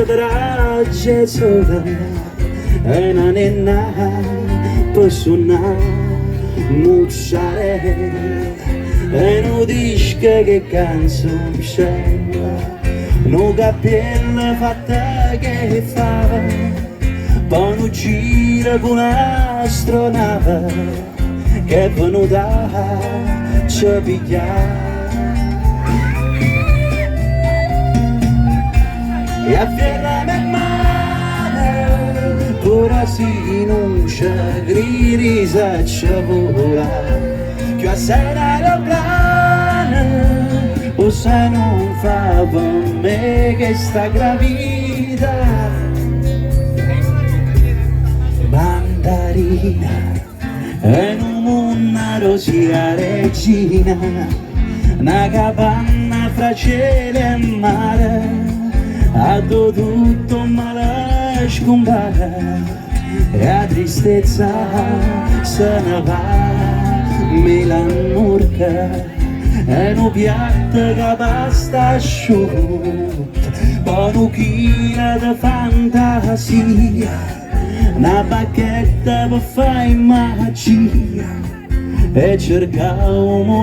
strada di raggi e sola e una nenna per suonare mozzarella e non dice che canzone c'è, non cappella fatta che fava, poi non gira con un'astronave che è venuta a ci pigliare. E a ferrare male, ora si non c'è grisa c'è vola, che a sera aeroplana, o se non fa per me che sta gravida. Mandarina, e non una rosia regina, una capanna fra cielo e mare, a tutto male scompare e la tristezza se ne va, melanurca e un piatto che basta asciutta, poi un chilo di fantasia, una bacchetta per fare magia e cercare un